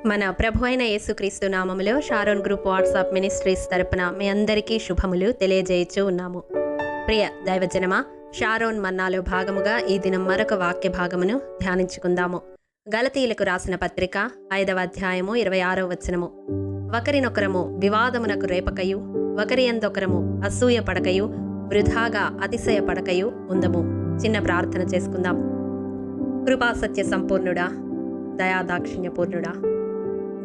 మన ప్రభు అయిన యేసుక్రీస్తు నామములో షారోన్ గ్రూప్ వాట్సాప్ మినిస్ట్రీస్ తరపున మీ అందరికీ శుభములు తెలియజేయచ్చు ఉన్నాము. ప్రియ దైవజనమా, షారోన్ మన్నాలో భాగముగా ఈ దినం మరొక వాక్య భాగమును ధ్యానించుకుందాము. గలతీయులకు రాసిన పత్రిక 5వ అధ్యాయము 26వ వచనము. ఒకరినొకరము వివాదమునకు రేపకయు, ఒకరి యందొకరము అసూయ పడకయు, వృధాగా అతిశయ పడకయు ఉందము. చిన్న ప్రార్థన చేసుకుందాం. కృపాసత్య సంపూర్ణుడా, దయాదాక్షిణ్యపూర్ణుడా,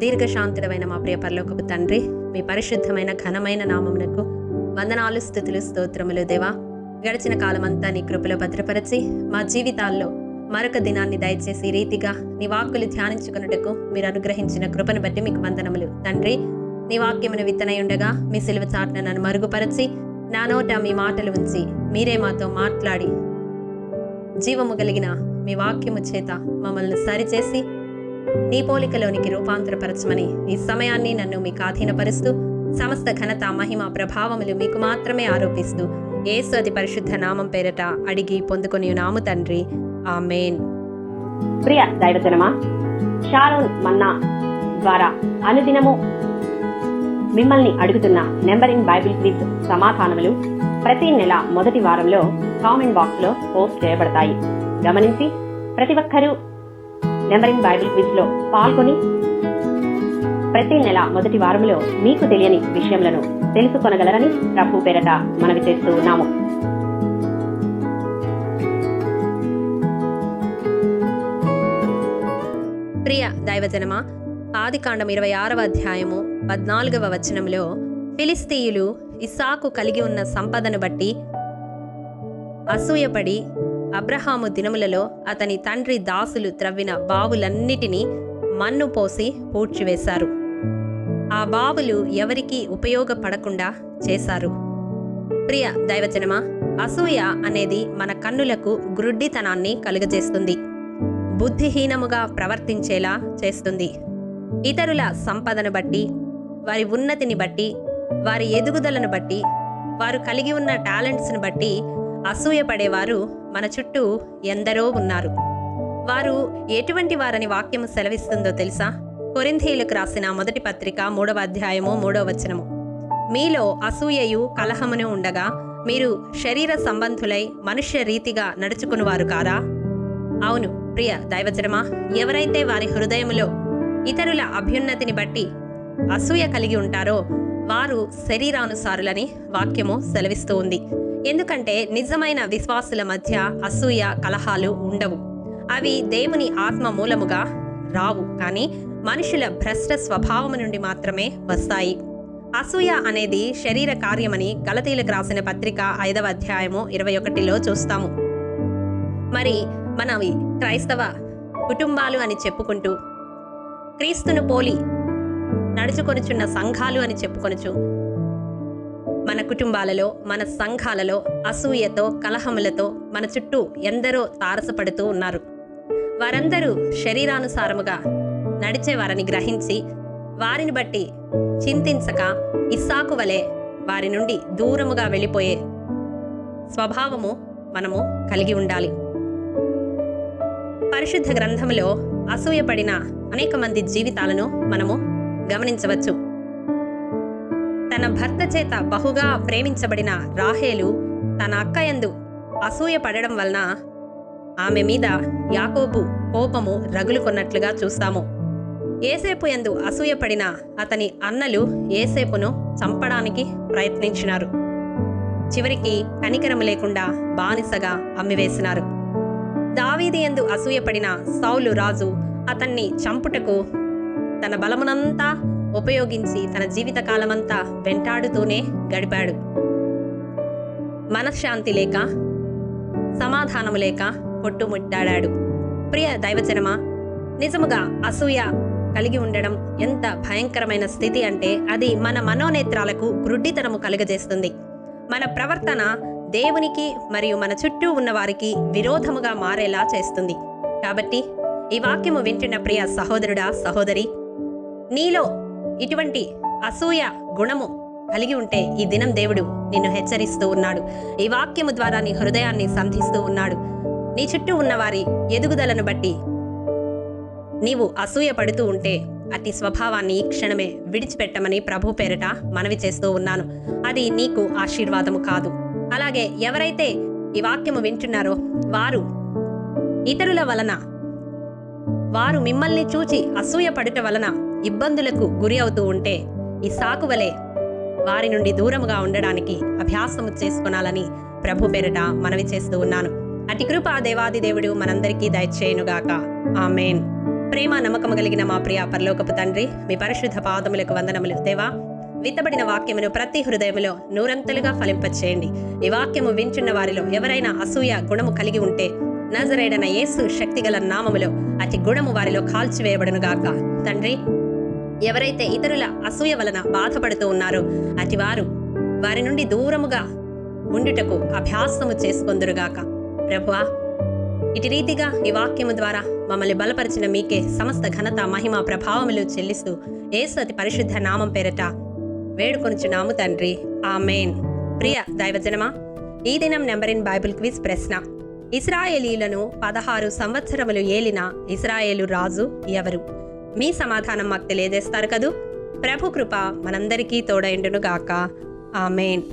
దీర్ఘశాంతుడమైన మా ప్రియ పరలోకపు తండ్రి, మీ పరిశుద్ధమైన ఘనమైన నామమునకు వందనాలు, స్తుతులు, స్తోత్రములు. దేవా, గడిచిన కాలమంతా నీ కృపలో భద్రపరచి మా జీవితాల్లో మరొక దినాన్ని దయచేసి ఈ రీతిగా నీ వాక్కులు ధ్యానించుకున్నట్టుకు మీరు అనుగ్రహించిన కృపను బట్టి మీకు వందనములు. తండ్రి, నీ వాక్యమును విత్తనై ఉండగా మీ సిలువ చాటున నన్ను మరుగుపరచి నా నోట మీ మాటలు ఉంచి మీరే మాతో మాట్లాడి జీవము కలిగిన మీ వాక్యము చేత మమ్మల్ని సరిచేసి నీ పోలికలోనికి రూపాంతరపరచమని ఈ సమయాన్ని నన్ను మీకు ఆధీనపరుస్తూ సమస్త ఘనత, మహిమ, ప్రభావములు మీకు మాత్రమే ఆరోపిస్తూ యేసు అతి పరిశుద్ధ నామం పేరట అడిగి పొందుకొని నాము తండ్రి, ఆమేన్. ప్రియ దైవజనమా, షారోన్ మన్నా ద్వారా అనుదినము మిమ్మల్ని అడుగుతున్న నెంబరింగ్ బైబిల్ క్విజ్ సమాధానములు ప్రతి నెల మొదటి వారంలో కామెంట్ బాక్స్ లో పోస్ట్ చేయబడతాయి. గమనించి ప్రతి ఒక్కరూ నెంబరింగ్ బైబిల్ క్విజ్ లో పాల్గొని ప్రతి నెల మొదటి వారంలో మీకు తెలియని విషయములను తెలుసుకొనగలరని ప్రభు పేరట మనవి చేస్తూ ఉన్నాము. ప్రియ దైవజనమా, ఆదికాండం 26వ అధ్యాయము 14వ వచనంలో ఫిలిస్తీయులు ఇస్సాకు కలిగి ఉన్న సంపదను బట్టి అసూయపడి అబ్రహాము దినములలో అతని తండ్రి దాసులు త్రవ్విన బావులన్నిటినీ మన్ను పోసి పూడ్చివేశారు. ఆ బావులు ఎవరికీ ఉపయోగపడకుండా చేశారు. ప్రియ దైవజనమా, అసూయ అనేది మన కన్నులకు గ్రుడ్డితనాన్ని కలుగజేస్తుంది, బుద్ధిహీనముగా ప్రవర్తించేలా చేస్తుంది. ఇతరుల సంపదను బట్టి, వారి ఉన్నతిని బట్టి, వారి ఎదుగుదలను బట్టి, వారు కలిగి ఉన్న టాలెంట్స్ను బట్టి అసూయపడేవారు మన చుట్టూ ఎందరో ఉన్నారు. వారు ఎటువంటి వారని వాక్యము సెలవిస్తుందో తెలుసా? కొరింథీయులకు రాసిన మొదటి పత్రిక 3వ అధ్యాయము 3వ వచనము. మీలో అసూయయు కలహమును ఉండగా మీరు శరీర సంబంధులై మనుష్య రీతిగా నడుచుకునివారు కారా? అవును ప్రియ దైవజనమా, ఎవరైతే వారి హృదయములో ఇతరుల అభ్యున్నతిని బట్టి అసూయ కలిగి ఉంటారో వారు శరీరానుసారులని వాక్యము సెలవిస్తూ ఉంది. ఎందుకంటే నిజమైన విశ్వాసుల మధ్య అసూయ, కలహాలు ఉండవు. అవి దేవుని ఆత్మ మూలముగా రావు, కానీ మనుషుల భ్రష్ట స్వభావము నుండి మాత్రమే వస్తాయి. అసూయ అనేది శరీర కార్యమని గలతీయులకు రాసిన పత్రిక 5వ అధ్యాయము 21లో చూస్తాము. మరి మనవి క్రైస్తవ కుటుంబాలు అని చెప్పుకుంటూ క్రీస్తును పోలి నడుచుకొనుచున్న సంఘాలు అని చెప్పుకొనుచు మన కుటుంబాలలో, మన సంఘాలలో అసూయతో, కలహములతో మన చుట్టూ ఎందరో తారసపడుతూ ఉన్నారు. వారందరూ శరీరానుసారముగా నడిచేవారని గ్రహించి వారిని బట్టి చింతించక ఇస్సాకు వలె వారి నుండి దూరముగా వెళ్ళిపోయే స్వభావము మనము కలిగి ఉండాలి. పరిశుద్ధ గ్రంథములో అసూయపడిన అనేక మంది జీవితాలను మనము గమనించవచ్చు. తన భర్త చేత బహుగా ప్రేమించబడిన రాహేలు తన అక్కయందు అసూయ పడడం వలన ఆమె మీద యాకోబు కోపము రగులుకొన్నట్లుగా చూస్తాము. ఏసేపు యందు అసూయపడిన అతని అన్నలు ఏసేపును చంపడానికి ప్రయత్నించినారు. చివరికి కనికరము లేకుండా బానిసగా అమ్మివేసినారు. దావీదు యందు అసూయపడిన సౌలు రాజు అతన్ని చంపుటకు తన బలమునంతా ఉపయోగించి తన జీవితకాలమంతా వెంటాడుతూనే గడిపాడు. మనశ్శాంతి లేక, సమాధానము లేక కొట్టుముట్టాడాడు. ప్రియ దైవజనమా, నిజముగా అసూయ కలిగి ఉండడం ఎంత భయంకరమైన స్థితి అంటే అది మన మనోనేత్రాలకు గ్రుడ్డితనము కలుగజేస్తుంది. మన ప్రవర్తన దేవునికి మరియు మన చుట్టూ ఉన్న వారికి విరోధముగా మారేలా చేస్తుంది. కాబట్టి ఈ వాక్యము వింటున్న ప్రియ సహోదరుడా, సహోదరి, నీలో ఇటువంటి అసూయ గుణము కలిగి ఉంటే ఈ దినం దేవుడు నిన్ను హెచ్చరిస్తూ ఉన్నాడు. ఈ వాక్యము ద్వారా నీ హృదయాన్ని సంధిస్తూ ఉన్నాడు. నీ చుట్టూ ఉన్న వారి ఎదుగుదలను బట్టి నీవు అసూయ పడుతూ ఉంటే అట్టి స్వభావాన్ని ఈ క్షణమే విడిచిపెట్టమని ప్రభు పేరిట మనవి చేస్తూ ఉన్నాను. అది నీకు ఆశీర్వాదము కాదు. అలాగే ఎవరైతే ఈ వాక్యము వింటున్నారో వారు ఇతరుల వలన, వారు మిమ్మల్ని చూచి అసూయ పడుట వలన ఇబ్బందులకు గురి అవుతూ ఉంటే ఈ సాకువలే వారి నుండి దూరముగా ఉండడానికి అభ్యాసము చేసుకొనాలని ప్రభు పేరిట మనవి చేస్తూ ఉన్నాను. అటి కృప దేవాది దేవుడు మనందరికీ దయచేయునుగాక. ఆమేన్. ప్రేమ నమ్మకము కలిగిన మా ప్రియ పరలోకపు తండ్రి, మీ పరిశుద్ధ పాదములకు వందనములు. దేవా, విత్తబడిన వాక్యమును ప్రతి హృదయములో నూరంతలుగా ఫలింపచేయండి. ఈ వాక్యము వింటున్న వారిలో ఎవరైనా అసూయ గుణము కలిగి ఉంటే నజరేయుడైన యేసు శక్తిగల నామములో అతి గుణము వారిలో కాల్చివేయబడునుగాక. తండ్రి, ఎవరైతే ఇతరుల అసూయ వలన బాధపడుతూ ఉన్నారో అటి వారి నుండి దూరముగా ఉండుటకు అభ్యాసము చేసుకొందురుగాక. ప్రభువా, ఇటు రీతిగా ఈ వాక్యము ద్వారా మమ్మల్ని బలపరిచిన మీకే సమస్త ఘనత, మహిమ, ప్రభావములు చెల్లిస్తూ యేసు అతి పరిశుద్ధ నామం పేరట వేడుకొనుచున్నాము తండ్రి. ఆమేన్. ప్రియ దైవజనమా, ఈ దినం నెంబర్ ఇన్ బైబిల్ క్విజ్ ప్రశ్న: ఇశ్రాయేలీలను 16 సంవత్సరములు ఏలిన ఇశ్రాయేలు రాజు ఎవరు? మీ సమాధానం మాకు తెలియజేస్తారు కదూ. ప్రభు కృప మనందరికీ తోడైండును గాక. ఆమేన్.